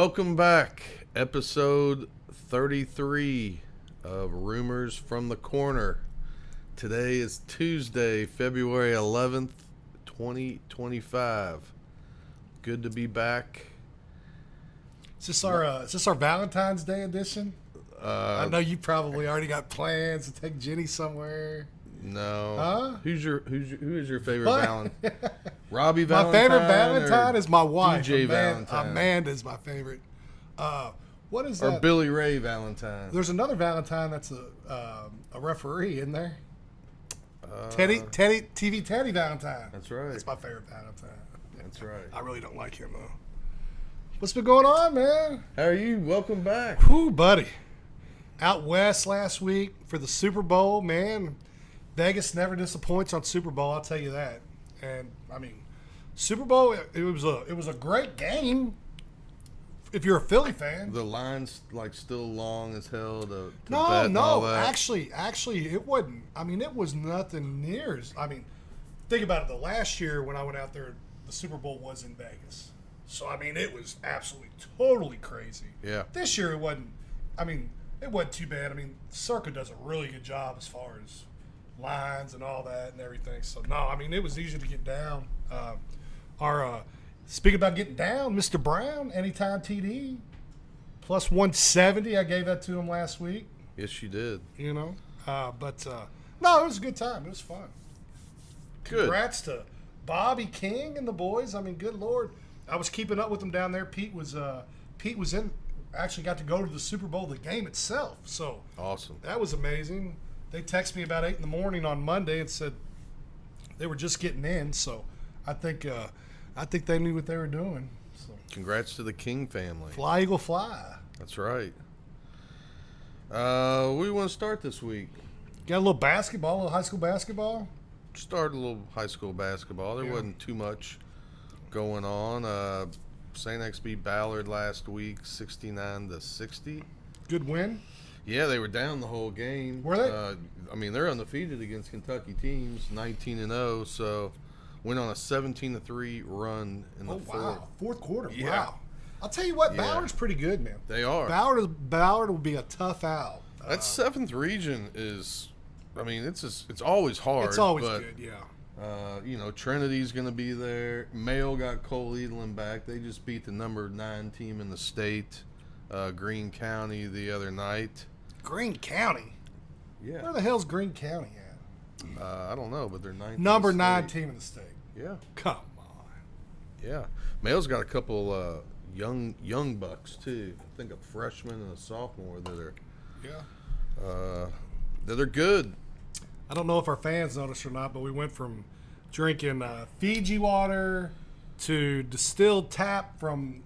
Welcome back. Episode 33 of Rumors from the Korner. Today is Tuesday, February 11th, 2025. Good to be back. Is this our Valentine's Day edition? I know you probably already got plans to take Jenny somewhere. No. Huh? Who is your favorite Valentine? Robbie My Valentine? favorite Valentine is my wife. DJ Valentine. Amanda's my favorite. What is that? Or Billy Ray Valentine? There's another Valentine that's a referee in there. TV Teddy Valentine. That's right. That's my favorite Valentine. That's right. I really don't like him though. What's been going on, man? How are you? Welcome back. Whew, buddy. Out west last week for the Super Bowl, man. Vegas never disappoints on Super Bowl, I'll tell you that. And I mean, Super Bowl, it was a great game. If you're a Philly fan, The line's like still long as hell to bet no, and all that. actually, it wasn't. I mean, it was nothing near as. I mean, think about it. The last year when I went out there, the Super Bowl was in Vegas, so I mean, it was absolutely totally crazy. Yeah. This year it wasn't. I mean, it wasn't too bad. I mean, Circa does a really good job as far as lines and all that and everything. So no, I mean, it was easy to get down. Speaking about getting down, Mr. Brown, anytime TD, plus 170. I gave that to him last week. Yes, you did. You know, no, it was a good time. It was fun. Good. Congrats to Bobby King and the boys. I mean, good Lord, I was keeping up with them down there. Pete was in. Actually, got to go to the Super Bowl, the game itself. So Awesome. that was amazing. They texted me about 8 in the morning on Monday and said they were just getting in. So I think they knew what they were doing. So Congrats to the King family. fly, Eagle, fly. That's right. We want to start this week. Got a little basketball, a little high school basketball. Start a little high school basketball. There Yeah. wasn't too much going on. St. X beat Ballard last week, 69-60. Good win. Yeah, they were down the whole game. Were they? I mean, they're undefeated against Kentucky teams, 19-0. So went on a 17-3 run in the fourth. Wow, fourth quarter. Yeah. Wow. I'll tell you what, Yeah. Ballard's pretty good, man. They are. Ballard will be a tough out. That seventh region is, I mean, it's always hard. It's always but, good, yeah. Trinity's going to be there. Mayo got Cole Edelin back. They just beat the number 9 team in the state, Greene County, the other night. Greene County. Yeah. Where the hell's Greene County at? I don't know, but they're 9th. Number in the 9 state. team in the state. Yeah. Come on. Yeah. Mayo's got a couple young bucks, too. I think a freshman and a sophomore that are Yeah. that are good. I don't know if our fans noticed or not, but we went from drinking Fiji water to distilled tap from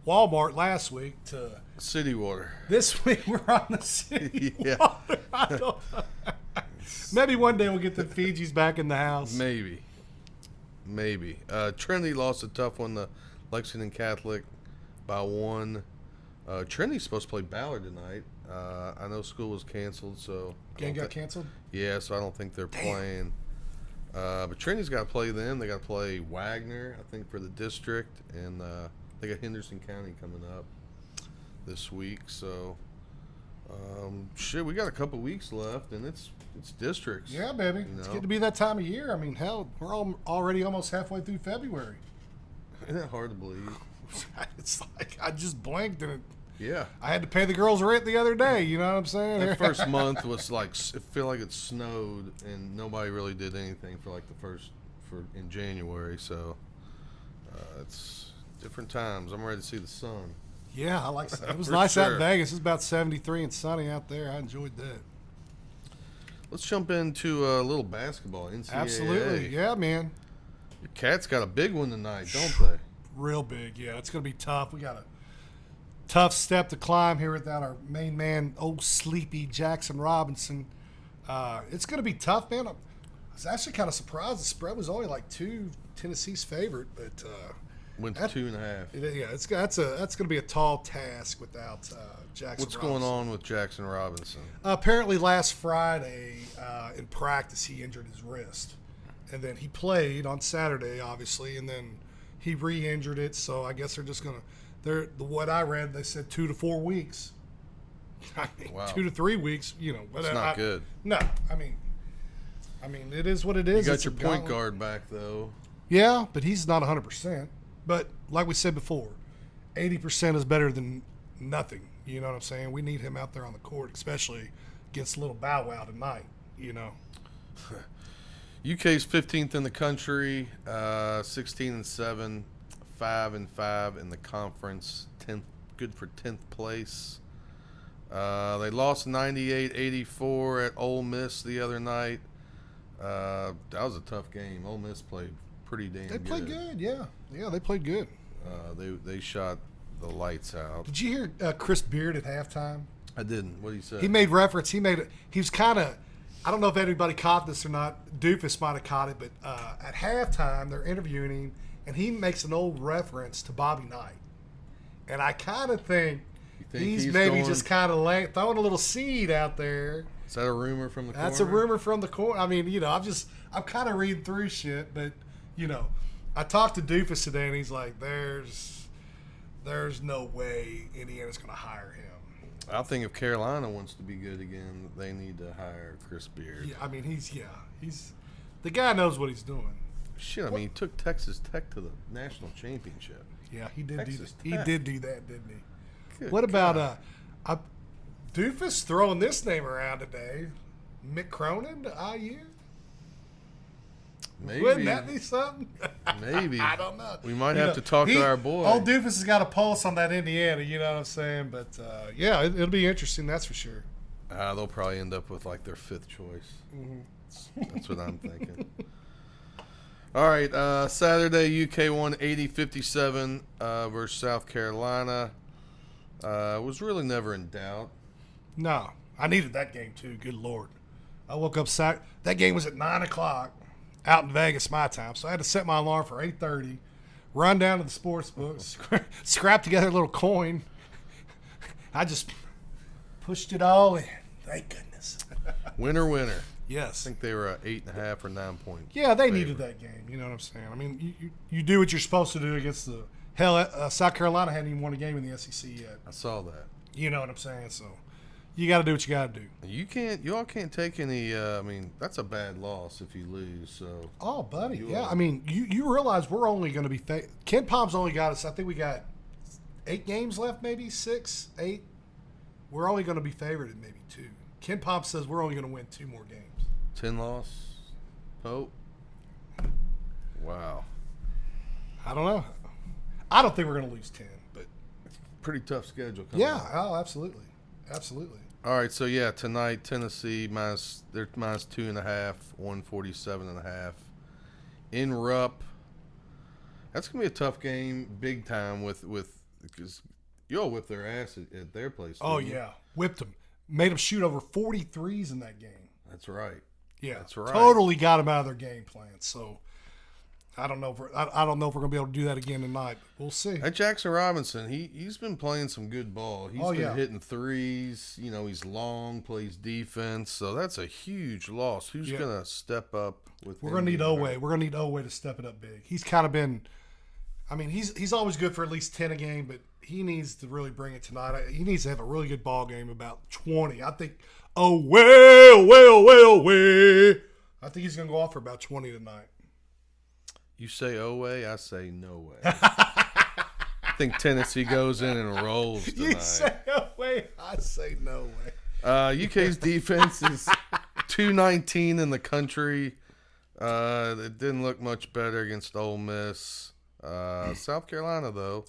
Walmart last week to City water. this week we're on the city Yeah. water. I don't know. Maybe one day we'll get the Fijis back in the house. Maybe. Trinity lost a tough one to Lexington Catholic by 1. Trinity's supposed to play Ballard tonight. I know school was canceled, so Game got canceled? yeah, so I don't think they're playing. But Trinity's got to play them. They got to play Wagner, I think, for the district, and they got Henderson County coming up this week. So, we got a couple weeks left, and it's districts. Yeah, baby. You It's know? getting to be that time of year. I mean, hell, we're already almost halfway through February. Isn't that hard to believe? It's like I just blinked and Yeah. I had to pay the girls' rent the other day. You know what I'm saying? That first month was like, it felt like it snowed, and nobody really did anything for like in January. So it's different times. I'm ready to see the sun. Yeah, I like that. It was For nice out sure. in Vegas. It was about 73 and sunny out there. I enjoyed that. Let's jump into a little basketball. NCAA. Absolutely. Yeah, man. Your Cats got a big one tonight, don't they? Real big. Yeah, it's going to be tough. We got a tough step to climb here without our main man, old sleepy Jackson Robinson. It's going to be tough, man. I was actually kind of surprised the spread was only like 2, Tennessee's favorite, but Went to 2.5. yeah, that's going to be a tall task without Jackson. What's Robinson. going on with Jackson Robinson? Apparently, last Friday in practice, he injured his wrist, and then he played on Saturday, obviously, and then he re-injured it. So I guess they're just going to What I read, they said 2 to 4 weeks. I mean, Wow. 2 to 3 weeks. You know, It's not good. No, I mean, it is what it is. You got It's your a point gauntlet. guard back though. Yeah, but he's not 100%. But like we said before, 80% is better than nothing. You know what I'm saying? We need him out there on the court, especially against little Bow Wow tonight. You know. UK's 15th in the country, 16-7, 5-5 in the conference. 10th, good for 10th place. They lost 98-84 at Ole Miss the other night. That was a tough game. Ole Miss played pretty damn good. They played good, yeah. Yeah, they played good. They shot the lights out. Did you hear Chris Beard at halftime? I didn't. What did he say? He made reference. He was kind of, I don't know if anybody caught this or not. Doofus might have caught it, but at halftime they're interviewing him, and he makes an old reference to Bobby Knight. And I kind of think he's maybe just kind of throwing a little seed out there. Is that a rumor from the corner? That's a rumor from the corner. I mean, you know, I'm kind of reading through shit, but you know, I talked to Doofus today, and he's like, "There's no way Indiana's going to hire him." I think if Carolina wants to be good again, they need to hire Chris Beard. Yeah, I mean, he's the guy knows what he's doing. Shit, I mean, he took Texas Tech to the national championship. Yeah, he did Texas do that. Tech. He did do that, didn't he? Good What about God. Doofus throwing this name around today? Mick Cronin to IU? Maybe. Wouldn't that be something? Maybe. I don't know. We might have to talk to our boy. Old Doofus has got a pulse on that Indiana, you know what I'm saying? But, yeah, it'll be interesting, that's for sure. They'll probably end up with like their 5th choice. Mm-hmm. That's what I'm thinking. All right, Saturday, UK won 80-57 versus South Carolina. Was really never in doubt. No, I needed that game too, good Lord. I woke up, that game was at 9 o'clock out in Vegas my time, so I had to set my alarm for 8:30, run down to the sports book, scrap together a little coin. I just pushed it all in. Thank goodness. Winner. Yes. I think they were 8.5 or 9 point. Yeah, they favorite. needed that game. You know what I'm saying? I mean, you do what you're supposed to do against the hell. South Carolina hadn't even won a game in the SEC yet. I saw that. You know what I'm saying? So you got to do what you got to do. Y'all can't take any. I mean, that's a bad loss if you lose. So. Oh, buddy. Yeah. I mean, you realize we're only going to be Ken Palm's only got us. I think we got 8 games left, maybe 6, 8. We're only going to be favored in maybe 2. Ken Palm says we're only going to win 2 more games. 10 loss, Pope. Wow. I don't know. I don't think we're going to lose 10, but Pretty tough schedule coming yeah. up. Oh, absolutely. Absolutely. All right, so yeah, tonight Tennessee they're minus 2.5, 147.5 in Rupp. That's gonna be a tough game, big time with because y'all whipped their ass at their place. Oh, didn't you? yeah. Whipped them. Made them shoot over 43s in that game. That's right. Yeah. That's right. Totally got them out of their game plan. So I don't know if we're going to be able to do that again tonight. But we'll see. That Jackson Robinson, he's been playing some good ball. He's been hitting threes. You know, he's long, plays defense. So that's a huge loss. Who's going to step up with We're going to need Owe. We're going to need Owe to step it up big. He's kind of been – I mean, he's always good for at least 10 a game, but he needs to really bring it tonight. He needs to have a really good ball game, about 20. I think – I think he's going to go off for about 20 tonight. You say Owe, I say no way. I think Tennessee goes in and rolls tonight. You say Owe, I say no way. UK's defense is 219 in the country. It didn't look much better against Ole Miss. South Carolina, though.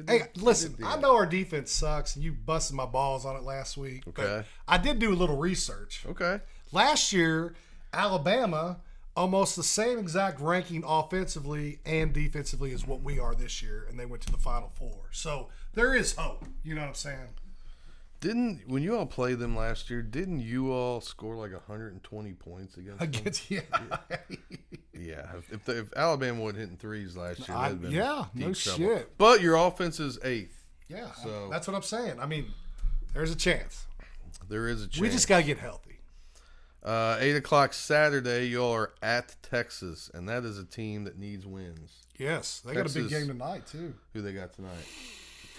Hey, listen, I know our defense sucks, and you busted my balls on it last week. Okay. But I did do a little research. Okay. Last year, Alabama, almost the same exact ranking offensively and defensively as what we are this year, and they went to the Final Four. So there is hope. You know what I'm saying? When you all played them last year, didn't you all score like 120 points against them? Yeah. If Alabama would hitting threes last year, that'd been no trouble. shit. But your offense is 8th. Yeah, So that's what I'm saying. I mean, there's a chance. there is a chance. We just got to get healthy. 8 o'clock Saturday, y'all are at Texas, and that is a team that needs wins. Yes, they got a big Texas- game tonight too. Who they got tonight?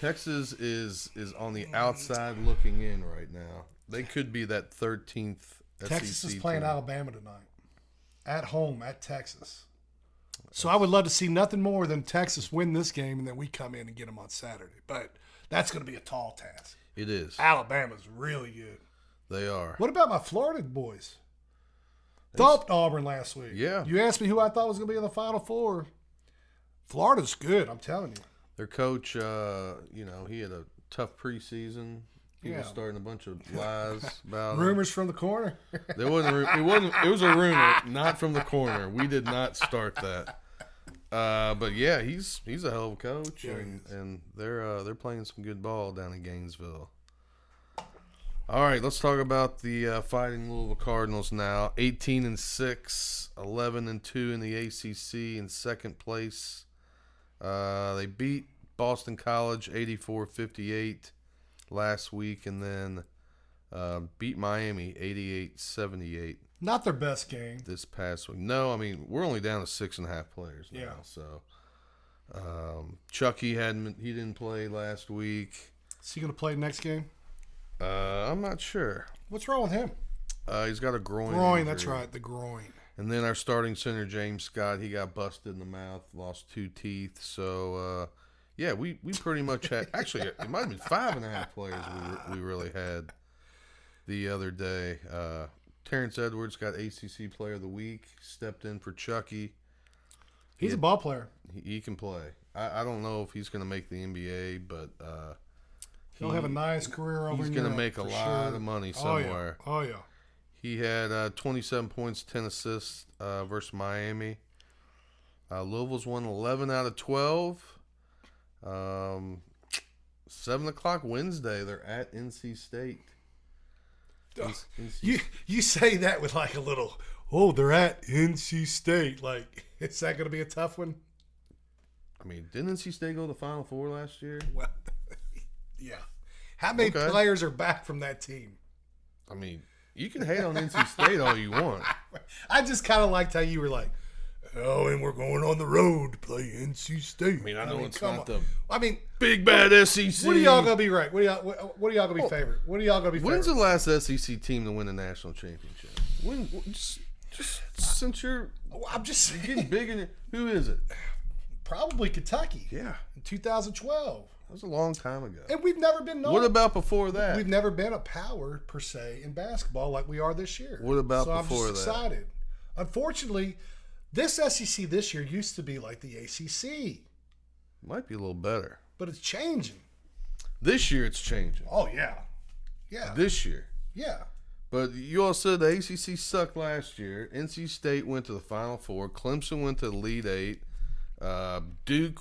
Texas is on the outside looking in right now. They could be that 13th Texas SEC is playing team. Alabama tonight. At home at Texas. So I would love to see nothing more than Texas win this game and then we come in and get them on Saturday. But that's going to be a tall task. It is. Alabama's really good. They are. What about my Florida boys? Thumped Auburn last week. Yeah. You asked me who I thought was going to be in the Final Four. Florida's good, I'm telling you. Their coach, he had a tough preseason. He was starting a bunch of lies about Rumors from the corner. There wasn't. It was a rumor, not from the corner. We did not start that. But yeah, he's a hell of a coach, and they're playing some good ball down in Gainesville. All right, let's talk about the Fighting Louisville Cardinals now. 18-6, 11-2 in the ACC in second place. They beat Boston College 84-58 last week, and then beat Miami 88-78. Not their best game. This past week. No, I mean, we're only down to 6.5 players now. Yeah. So Chucky didn't play last week. Is he going to play next game? I'm not sure. What's wrong with him? He's got a groin Groin, that's injury. right, the groin. And then our starting center, James Scott, he got busted in the mouth, lost 2 teeth. So, we pretty much had – actually, it might have been 5.5 players we really had the other day. Terrence Edwards got ACC Player of the Week, stepped in for Chucky. He's a ball player. He can play. I don't know if he's going to make the NBA, but he'll have a nice career over in Europe. He's going to make a lot of money somewhere. Oh, yeah. He had 27 points, 10 assists versus Miami. Louisville's won 11 out of 12. 7 o'clock Wednesday, they're at NC State. You say that with like a little, they're at NC State. Like, is that going to be a tough one? I mean, didn't NC State go to the Final Four last year? Well, yeah. How many players are back from that team? I mean, you can hate on NC State all you want. I just kind of liked how you were like, and we're going on the road to play NC State. I mean, I know it's not the big bad SEC. What are y'all going to be right? What are y'all going to be favorite? What are y'all going to be When's favorite? the last SEC team to win a national championship? Just since you're I'm just getting big in it, who is it? Probably Kentucky. Yeah. In 2012. That was a long time ago. And we've never been known. What about before that? We've never been a power, per se, in basketball like we are this year. What about so before I'm just excited. Unfortunately, this SEC this year used to be like the ACC. Might be a little better. But it's changing. This year it's changing. Oh, yeah. Yeah. This year. Yeah. But you all said the ACC sucked last year. NC State went to the Final Four. Clemson went to the Elite Eight. Duke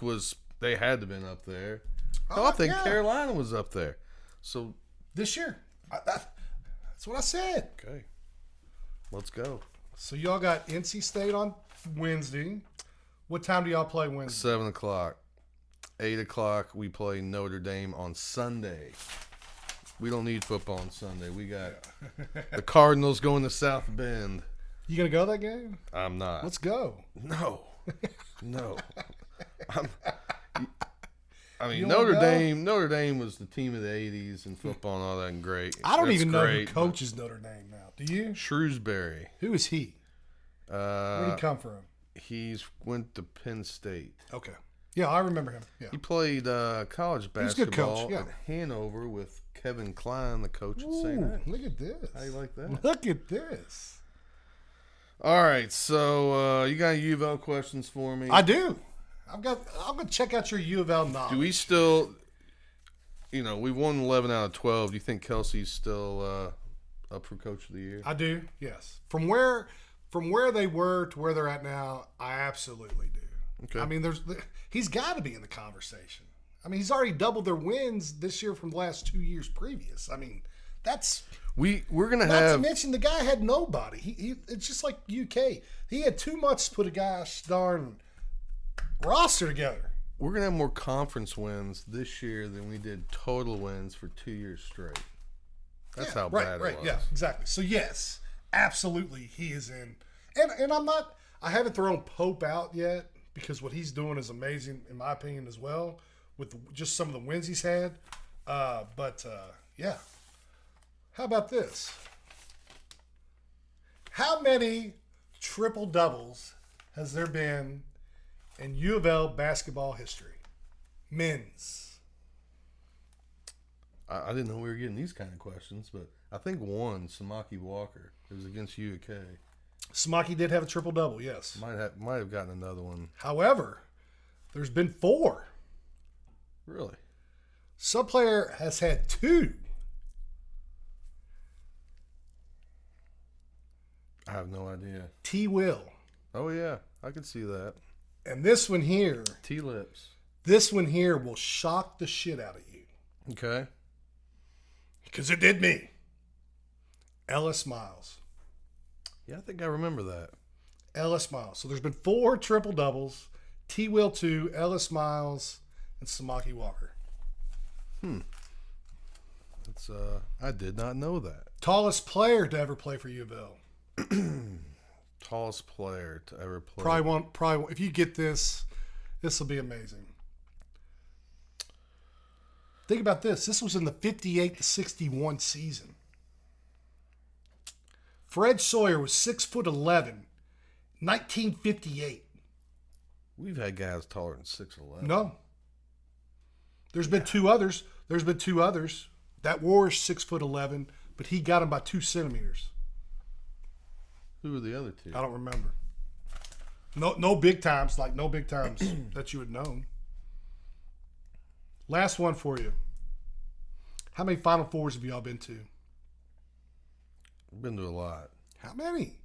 they had to have been up there. I think Carolina was up there. So this year. That's what I said. Okay. Let's go. So y'all got NC State on Wednesday. What time do y'all play Wednesday? 7 o'clock. 8 o'clock, we play Notre Dame on Sunday. We don't need football on Sunday. We got the Cardinals going to South Bend. You going to go to that game? I'm not. Let's go. No. Notre Dame was the team of the 80s in football and all that, and great. I don't even know who coaches Notre Dame now. Do you? Shrewsbury. Who is he? Where did he come from? He's went to Penn State. Okay. Yeah, I remember him. Yeah. He played college basketball He's a good coach, at Hanover with Kevin Klein, the coach at St. Ooh, Anne's. look at this. How you like that? Look at this. All right, so you got U of L questions for me? I do. I'm going to check out your U of L knowledge. Do we still, we won 11 out of 12. Do you think Kelsey's still up for Coach of the Year? I do, yes. From where they were to where they're at now, I absolutely do. Okay. I mean, he's got to be in the conversation. I mean, he's already doubled their wins this year from the last 2 years previous. I mean, that's we're gonna not have. to mention the guy had nobody. He it's just like UK. He had too much to put a gosh darn roster together. We're gonna have more conference wins this year than we did total wins for 2 years straight. That's how bad it was. Yeah, exactly. So yes, absolutely, he is in. And I haven't thrown Pope out yet because what he's doing is amazing in my opinion as well. with just some of the wins he's had. Yeah. How about this? How many triple doubles has there been in U of L basketball history? Men's. I didn't know we were getting these kind of questions, but I think one, Samaki Walker. It was against UK. Samaki did have a triple double, yes. Might have gotten another one. However, there's been 4. Really? Some player has had 2. I have no idea. T. Will. Oh, yeah. I could see that. And this one here. T-Lips. This one here will shock the shit out of you. Okay. Because it did me. Ellis Miles. Yeah, I think I remember that. Ellis Miles. So there's been 4 triple doubles. T. Will 2, Ellis Miles, and Samaki Walker. It's I did not know that. Tallest player to ever play for U of L. Tallest player to ever play. Probably one. If you get this, this will be amazing. Think about this. This was in the 58 to 61 season. Fred Sawyer was 6'11", 1958. We've had guys taller than 6'11". No. There's been 2 others. That Warrior's 6'11", but he got him by 2 centimeters. Who were the other 2? I don't remember. No big times, that you would know. Last one for you. How many Final Fours have y'all been to? I've been to a lot. How many?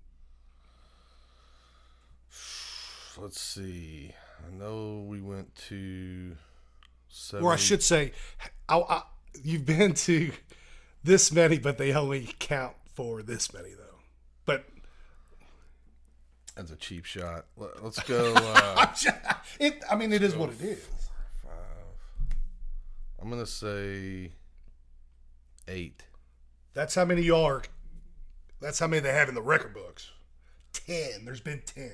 Let's see. I know we went to 70. Or I should say, you've been to this many, but they only count for this many, though. But that's a cheap shot. Let's go. It is what it is. 5. I'm going to say 8. That's how many y'all are. That's how many they have in the record books. 10. There's been 10.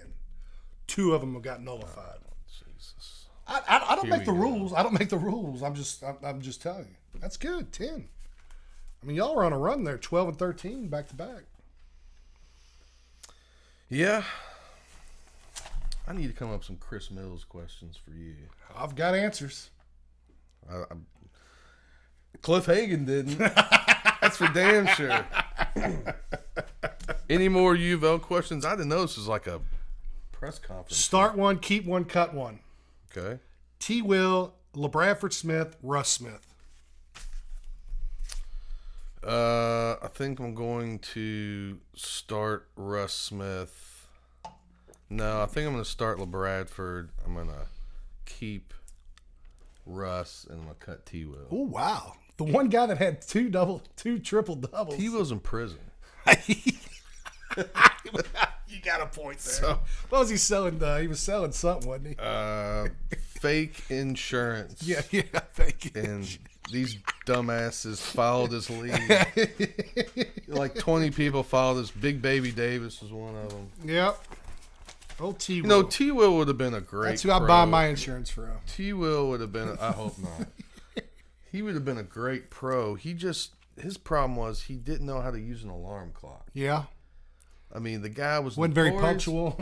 2 of them have got nullified. Oh, Jesus. I don't make the rules. I don't make the rules. I'm just telling you. That's good. 10. I mean, y'all were on a run there, 12 and 13 back to back. Yeah. I need to come up with some Chris Mills questions for you. I've got answers. Cliff Hagan didn't. That's for damn sure. Any more U of L questions? I didn't know this was like a press conference. Start one, keep one, cut one. Okay. T. Will, LeBradford Smith, Russ Smith. I think I'm going to start Russ Smith. No, I think I'm going to start LeBradford. I'm going to keep Russ, and I'm going to cut T. Will. Oh, wow. The one guy that had 2 triple doubles. T. Will's in prison. You got a point there. So, what was he selling? He was selling something, wasn't he? Fake insurance. Yeah, fake And these dumbasses followed his lead. Like 20 people followed us. Big Baby Davis was one of them. Yep. Old T. Will. You know, T. Will would have been a great That's who I pro. buy my insurance from. T. Will would have been, I hope not. He would have been a great pro. His problem was he didn't know how to use an alarm clock. Yeah. I mean, the guy wasn't very punctual.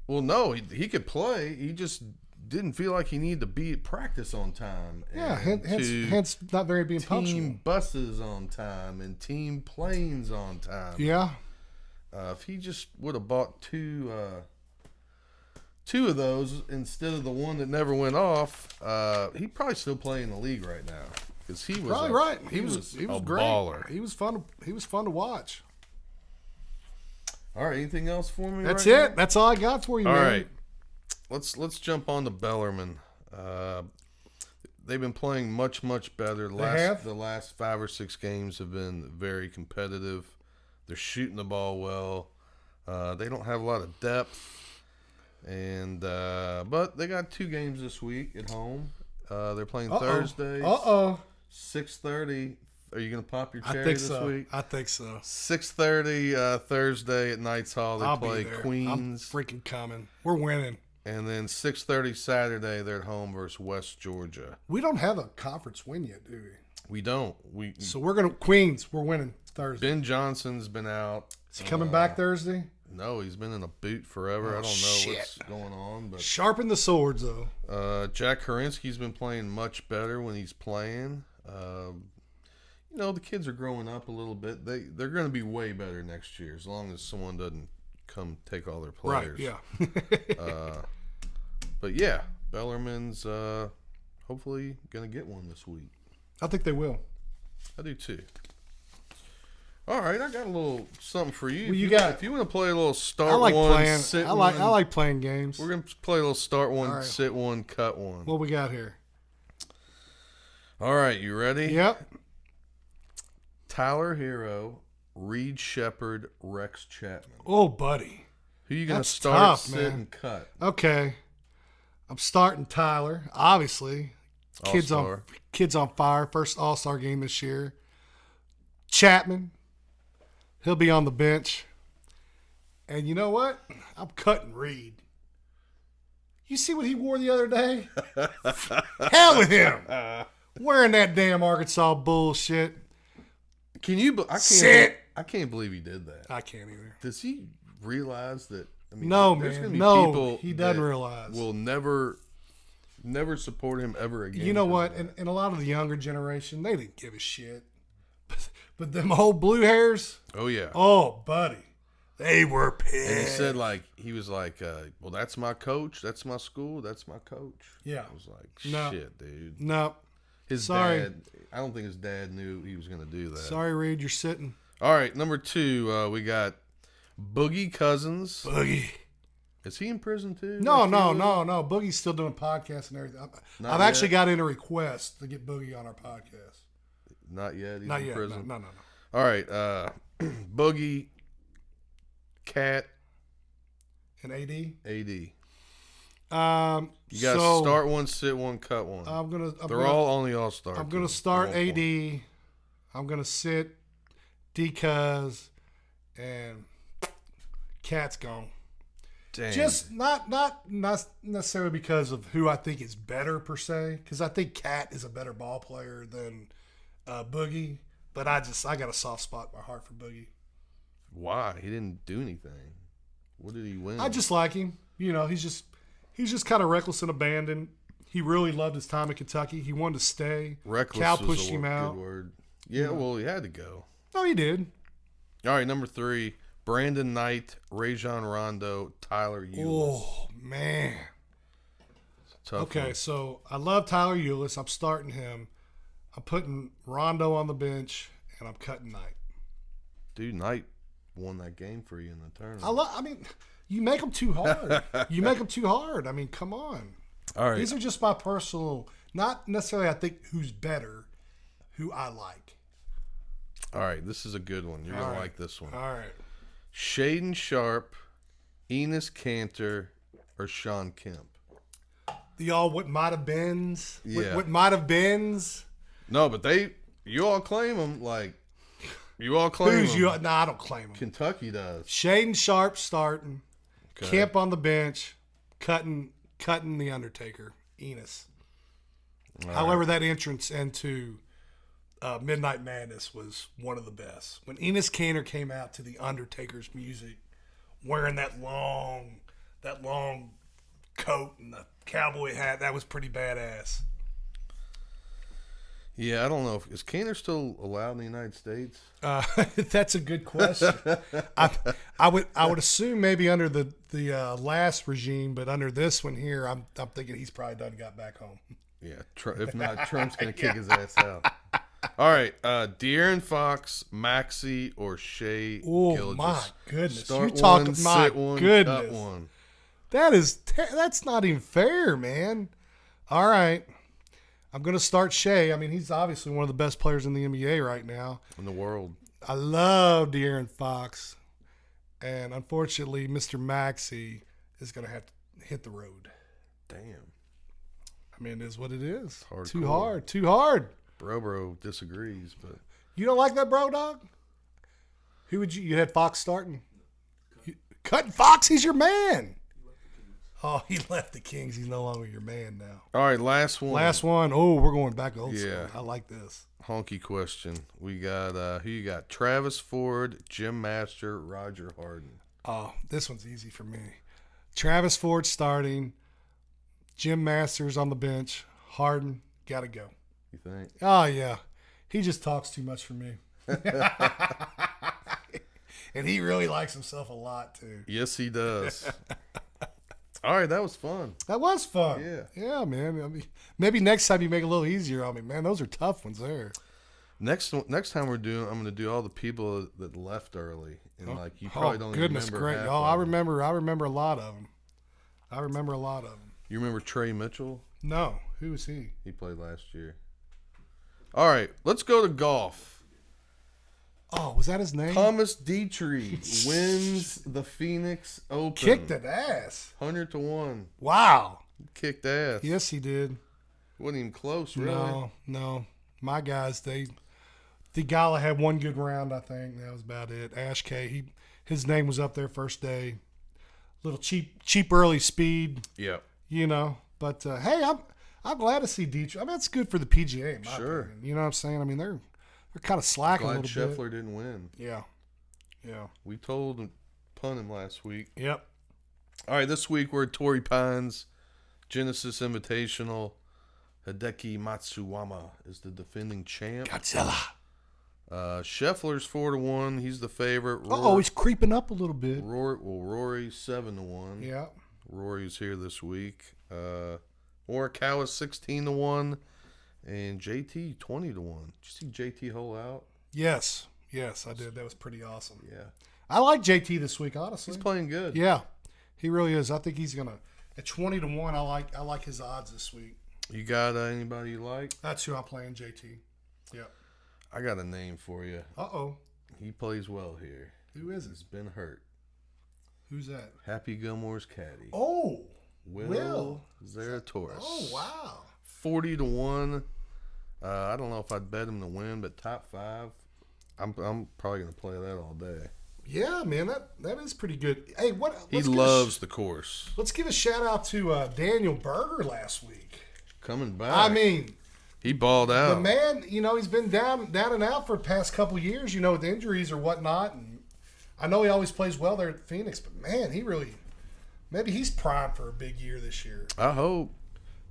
Well, no, he could play. He just didn't feel like he needed to be at practice on time. Yeah, hence not very being punctual. Team buses on time and team planes on time. Yeah. If he just would have bought two of those instead of the one that never went off, he'd probably still play in the league right now. Because he was probably right. He was a great. Baller. He was fun to watch. All right, anything else for me? That's right it. now? That's all I got for you, All man. right. Let's jump on to Bellarmine. They've been playing much better. The last 5 or 6 games have been very competitive. They're shooting the ball well. They don't have a lot of depth, but they got 2 games this week at home. They're playing Thursdays. 6:30. Are you gonna pop your cherry this week? I think so. 6:30 Thursday at Knights Hall. They play be there. Queens. I'm freaking coming. We're winning. And then 6:30 Saturday, they're at home versus West Georgia. We don't have a conference win yet, do we? We don't. So we're going to Queens. We're winning Thursday. Ben Johnson's been out. Is he coming back Thursday? No, he's been in a boot forever. I don't know what's going on. But sharpen the swords, though. Jack Karinsky's been playing much better when he's playing. The kids are growing up a little bit. They're going to be way better next year as long as someone doesn't come take all their players. Right, yeah. But yeah, Bellarmine's hopefully going to get one this week. I think they will. I do too. All right, I got a little something for you. Well, if you want to play a little start one, sit one. I like playing games. We're going to play a little start one, right. sit one, cut one. What we got here? All right, you ready? Yep. Tyler Hero, Reed Shepard, Rex Chapman. Oh, buddy. Who you going to start, tough, sit, man. and cut? Okay. I'm starting Tyler, obviously. Kids on fire. First All-Star game this year. Chapman. He'll be on the bench. And you know what? I'm cutting Reed. You see what he wore the other day? Hell with him. Wearing that damn Arkansas bullshit. Can you? I can't believe he did that. I can't either. Does he realize that? I mean, No, there's man. Gonna be No, people he doesn't that realize. Will never support him ever again. You know what? And a lot of the younger generation, they didn't give a shit. But them old blue hairs. Oh yeah. Oh, buddy. They were pissed. And he was like, well, that's my coach, that's my school, that's my coach. Yeah. I was like, No. shit, dude. No. His dad, I don't think his dad knew he was going to do that. Sorry, Reed, you're sitting. All right, number 2, we got Boogie Cousins. Boogie. Is he in prison too? No. Boogie's still doing podcasts and everything. I've actually got in a request to get Boogie on our podcast. Not yet. He's Not in yet. prison. No. All right, Boogie, Cat, and AD. You got to start one, sit one, cut one. They're all on the All-Star. I'm gonna start AD. I'm gonna sit D-Cuz, and Cat's gone. Dang. Just not necessarily because of who I think is better per se, because I think Cat is a better ball player than Boogie. But I got a soft spot in my heart for Boogie. Why? He didn't do anything. What did he win? I just like him. He's just kind of reckless and abandoned. He really loved his time in Kentucky. He wanted to stay. Reckless. Cal pushed him out. Good word. Yeah, well, he had to go. No, he did. All right, number 3, Brandon Knight, Rajon Rondo, Tyler Ulis. Oh, man. Tough Okay, one. so I love Tyler Ulis. I'm starting him. I'm putting Rondo on the bench, and I'm cutting Knight. Dude, Knight won that game for you in the tournament. You make them too hard. I mean, come on. All right. These are just my personal, not necessarily I think who's better, who I like. All right, this is a good one. You're going to like this one. All right. Shaden Sharp, Enos Cantor, or Sean Kemp? What might have beens? Yeah. What might have beens? No, but you all claim them like you all claim them. No, I don't claim them. Kentucky does. Shaden Sharp starting, Okay. Kemp on the bench, cutting the Undertaker, Enos. All However, right. that entrance into Midnight Madness was one of the best. When Enos Cantor came out to the Undertaker's music, wearing that long coat and the cowboy hat, that was pretty badass. Yeah, I don't know. Is Cantor still allowed in the United States? That's a good question. I would assume maybe under the last regime, but under this one here, I'm thinking he's probably done got back home. Yeah, if not, Trump's going to kick his ass out. All right, De'Aaron Fox, Maxey, or Shea Oh, Gilgeous. my goodness. Start You talking, one, my sit one, goodness. cut one. That's not even fair, man. All right. I'm going to start Shea. I mean, he's obviously one of the best players in the NBA right now. In the world. I love De'Aaron Fox. And unfortunately, Mr. Maxey is going to have to hit the road. Damn. I mean, it is what it is. Hardcore. Too hard. Bro disagrees, but You don't like that, bro, dog? Who would you had Fox starting? Cutting Fox? He's your man. Oh, he left the Kings. He's no longer your man now. All right, last one. Last one. Oh, we're going back old Yeah. school. I like this. Honky question. We got who you got? Travis Ford, Jim Master, Roger Harden. Oh, this one's easy for me. Travis Ford starting. Jim Masters on the bench. Harden, got to go. You think? Oh, yeah. He just talks too much for me. And he really likes himself a lot, too. Yes, he does. All right, that was fun. That was fun. Yeah. Yeah, man. I mean, maybe next time you make it a little easier on me. Man, those are tough ones there. Next time I'm going to do all the people that left early, and like you probably don't goodness remember. great. half Oh, of I them. remember a lot of them. You remember Trey Mitchell? No, who was he? He played last year. All right, let's go to golf. Oh, was that his name? Thomas Dietrich wins the Phoenix Open. Kicked an ass. 100-1. Wow. Kicked ass. Yes, he did. Wasn't even close, really. No. My guys, Thigala had one good round, I think. That was about it. Ash K, his name was up there first day. Little cheap early speed, Yep. But hey, I'm glad to see Dietrich. I mean, that's good for the PGA, in my Sure. opinion. You know what I'm saying? I mean, they're kind of slacking a Glad little bit. Scheffler didn't win. Yeah. We told him, pun him last week. Yep. All right, this week we're at Torrey Pines, Genesis Invitational. Hideki Matsuyama is the defending champ. Godzilla. Scheffler's 4-1. He's the favorite. He's creeping up a little bit. Rory's 7-1. Yeah. Rory's here this week. Morikawa's 16-1, and JT 20-1. Did you see JT hole out? Yes, I did. That was pretty awesome. Yeah, I like JT this week, honestly. he's playing good. Yeah, he really is. I think he's gonna at 20-1. I like his odds this week. You got anybody you like? That's who I'm playing, JT. Yeah. I got a name for you. Uh-oh. He plays well here. Who is He's it? been hurt. Who's that? Happy Gilmore's caddy. Oh, Will Zeratoris. Oh, wow. 40-1. I don't know if I'd bet him to win, but top 5. I'm probably gonna play that all day. Yeah, man, that is pretty good. Hey, He loves the course. Let's give a shout out to Daniel Berger last week. Coming back. I mean, he balled out. the man, he's been down and out for the past couple of years, with injuries or whatnot. And I know he always plays well there at Phoenix, but man, maybe he's primed for a big year this year. I hope.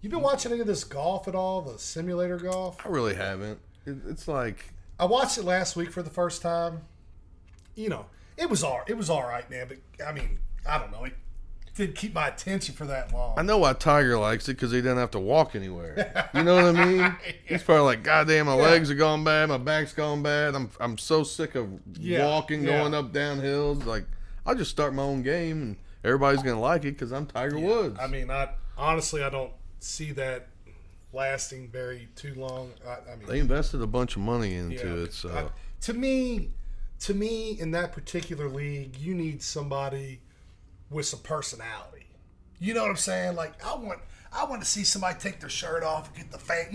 You been watching any of this golf at all? The simulator golf? I really haven't. It's like I watched it last week for the first time. It was all right, man. But I mean, I don't know. It didn't keep my attention for that long. I know why Tiger likes it because he doesn't have to walk anywhere. You know what I mean? He's probably like, God damn, my legs are going bad, my back's going bad. I'm so sick of walking, going up down hills. Like, I'll just start my own game and everybody's gonna like it because I'm Tiger Woods. I mean, honestly, I don't see that lasting very too long. I mean, they invested a bunch of money into it, so to me, in that particular league, you need somebody with some personality. You know what I'm saying? Like I want to see somebody take their shirt off and get the fan.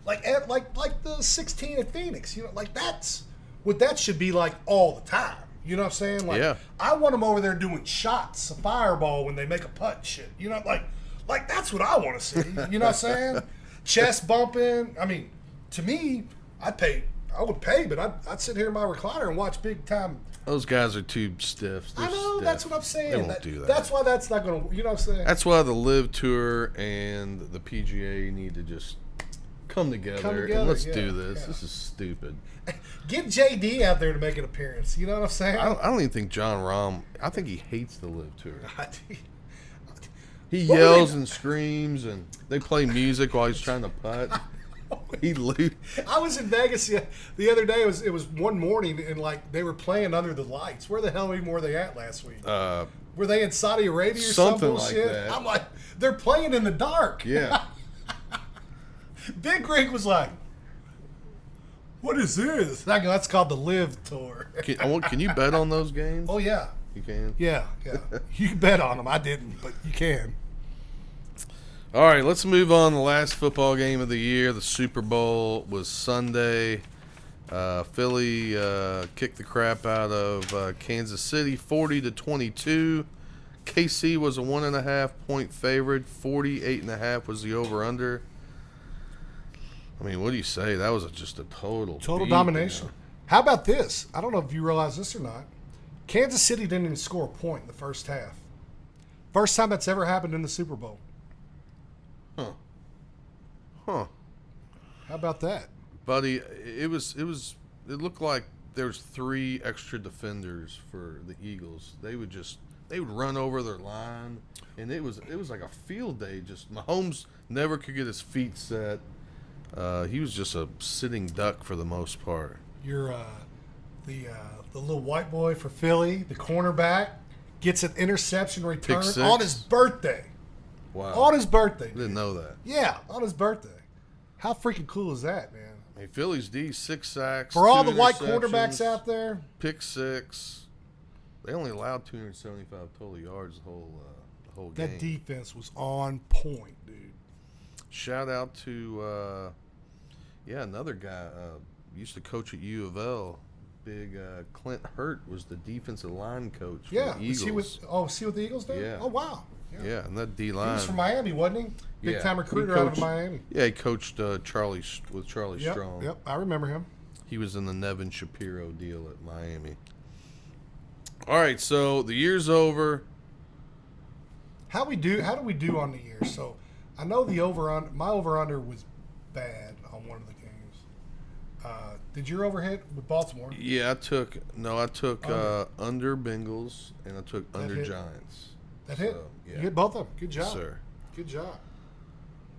Like the 16 at Phoenix. Like that's what that should be like all the time. You know what I'm saying? Like I want them over there doing shots, a fireball when they make a putt and shit. Like that's what I want to see. You know what I'm saying? Chest bumping. I mean, to me, I would pay, but I'd sit here in my recliner and watch big time. those guys are too stiff. I know, that's what I'm saying. They won't do that. That's why that's not going to, you know what I'm saying? That's why the Live Tour and the PGA need to just come together and let's do this. This is stupid. Get JD out there to make an appearance. You know what I'm saying? I don't even think John Rahm. I think he hates the Live Tour. He What yells and screams, and they play music while he's trying to putt. He lose. I was in Vegas the other day. It was one morning, and like they were playing under the lights. Where the hell even were they at last week? Were they in Saudi Arabia or something like bullshit? that. I'm like, they're playing in the dark. Yeah. Big Rig was like, "What is this?" I go, "That's called the Live Tour." Can you bet on those games? Oh yeah. You can? Yeah. You can bet on them. I didn't, but you can. All right, let's move on. The last football game of the year, the Super Bowl, was Sunday. Philly kicked the crap out of Kansas City, 40-22. KC was a 1.5 point favorite. 48.5 was the over under. I mean, what do you say? That was just a total beat, domination. man. How about this? I don't know if you realize this or not. Kansas City didn't even score a point in the first half. First time that's ever happened in the Super Bowl. Huh. How about that? Buddy, it looked like there was 3 extra defenders for the Eagles. They would run over their line, and it was like a field day. Just Mahomes never could get his feet set. He was just a sitting duck for the most part. You're the little white boy for Philly, the cornerback, gets an interception return on his birthday. Wow. On his birthday. I didn't know that. Yeah, on his birthday. How freaking cool is that, man? I mean, Philly's D, 6 sacks. For all 2 the white interceptions, quarterbacks out there, pick 6. They only allowed 275 total yards the whole game. that defense was on point, dude. Shout out to another guy used to coach at U of L. Big Clint Hurt was the defensive line coach for Yeah, the Eagles. see what the Eagles did? Yeah. Oh wow. Yeah, and that D He line. was from Miami, wasn't he? Big time recruiter out of Miami. Yeah, he coached Charlie Yep, Strong. Yep, I remember him. He was in the Nevin Shapiro deal at Miami. All right, so the year's over. How do we do on the year? So I know my over under was bad on one of the games. Did your over hit with Baltimore? Yeah, I took under Bengals and I took under hit. Giants. That hit. So, yeah. You hit both of them. Good job. Yes, sir. Good job.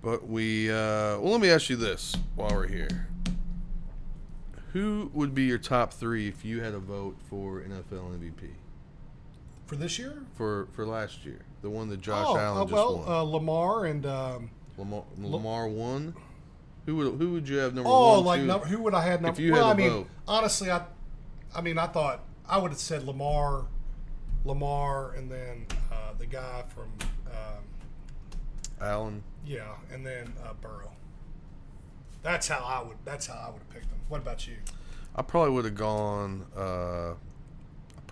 But let me ask you this while we're here. Who would be your top 3 if you had a vote for NFL MVP? For this year? For last year. The one that Josh Allen just won. Lamar and Lamar won? Who would you have number 1, 2? Who would I have number? If you had to vote. Honestly, I thought I would have said Lamar, and then the guy from Allen. Yeah, and then Burrow. That's how I would have picked them. What about you? I probably would have gone.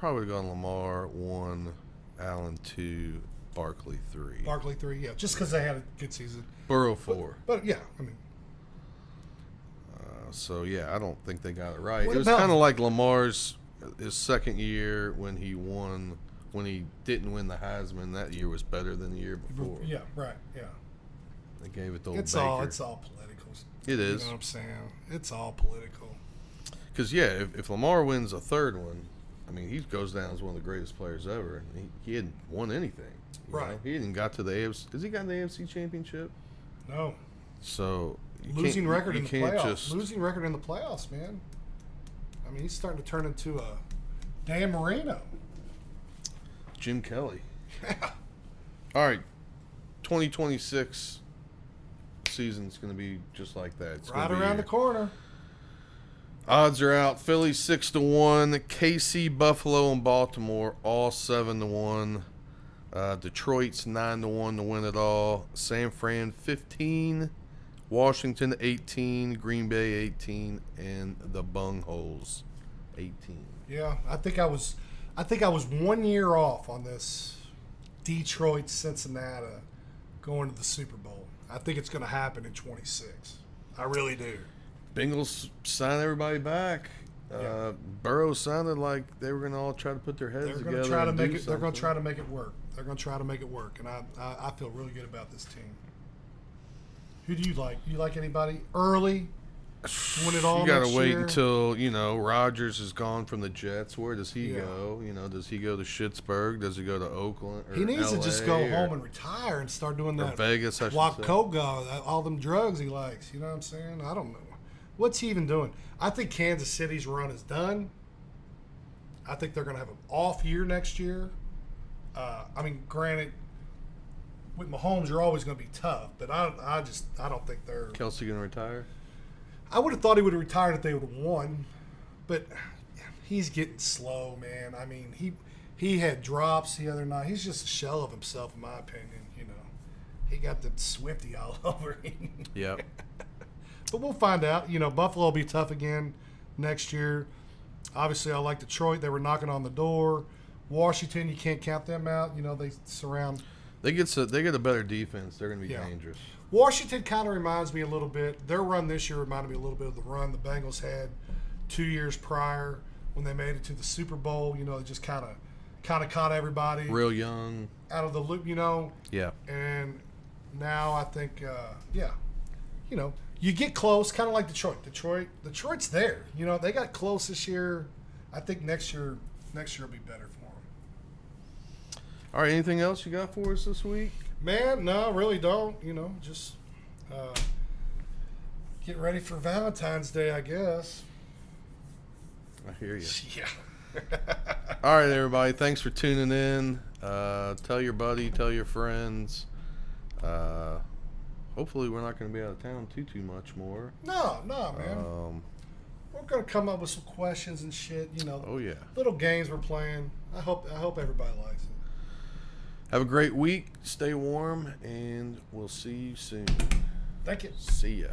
Lamar 1, Allen 2, Barkley 3. Barkley 3, yeah, just because they had a good season. Burrow 4. But yeah, I mean. So yeah, I don't think they got it right. What It was about- kind of like Lamar's his second year when he won. When he didn't win the Heisman, that year was better than the year before. Yeah, right, yeah. They gave it to old It's Baker. all political. It is. You know what I'm saying? It's all political. Because yeah, if Lamar wins a third one, I mean he goes down as one of the greatest players ever. He hadn't won anything. You Right. know? He didn't got to the AFC. Has he got the AFC Championship? No. So Losing record in the playoffs. Just, Losing record in the playoffs, man. I mean, he's starting to turn into a Dan Marino. Jim Kelly. Yeah. All right, 2026 season's going to be just like that. It's Right gonna be around the corner. Odds are out. Philly 6-1. KC, Buffalo, and Baltimore all 7-1. Detroit's 9-1 to win it all. San Fran 15. Washington 18. Green Bay 18, and the Bungholes 18. Yeah, I think I was 1 year off on this Detroit Cincinnati going to the Super Bowl. I think it's going to happen in 26. I really do. Bengals signed everybody back. Yeah. Burrow sounded like they were going to all try to put their heads They're together. going to try to and make do it. They're going to try something. to make it work. They're going to try to make it work, and I feel really good about this team. Who do you like? Do you like anybody early? Win it all. You got next to wait year? until Rodgers is gone from the Jets. Where does he Yeah. go? Does he go to Schittsburg? Does he go to Oakland? Or He needs to just go LA, home and retire and start doing or that Vegas. I should say. Wakoga, all them drugs he likes. You know what I'm saying? I don't know. What's he even doing? I think Kansas City's run is done. I think they're going to have an off year next year. I mean, granted, with Mahomes, you're always going to be tough, but I don't think they're. Kelsey gonna retire? I would have thought he would have retired if they would have won, but he's getting slow, man. I mean, he had drops the other night. He's just a shell of himself, in my opinion. He got the Swifty all over him. Yep. But we'll find out. Buffalo will be tough again next year. Obviously, I like Detroit. They were knocking on the door. Washington, you can't count them out. You know, they surround. They get a better defense. They're going to be Yeah. dangerous. Washington kind of reminds me a little bit. Their run this year reminded me a little bit of the run the Bengals had 2 years prior when they made it to the Super Bowl. You know, they just kind of caught everybody Real young. out of the loop. You know, Yeah. and now I think, you know, you get close, kind of like Detroit. Detroit's there. You know, they got close this year. I think next year will be better for them. All right. Anything else you got for us this week? Man, no, really don't. You know, just get ready for Valentine's Day, I guess. I hear you. Yeah. All right, everybody. Thanks for tuning in. Tell your buddy, tell your friends. Hopefully, we're not going to be out of town too much more. No, man. We're gonna come up with some questions and shit. You know. Oh yeah. Little games we're playing. I hope everybody likes it. Have a great week. Stay warm, and we'll see you soon. Thank you. See ya.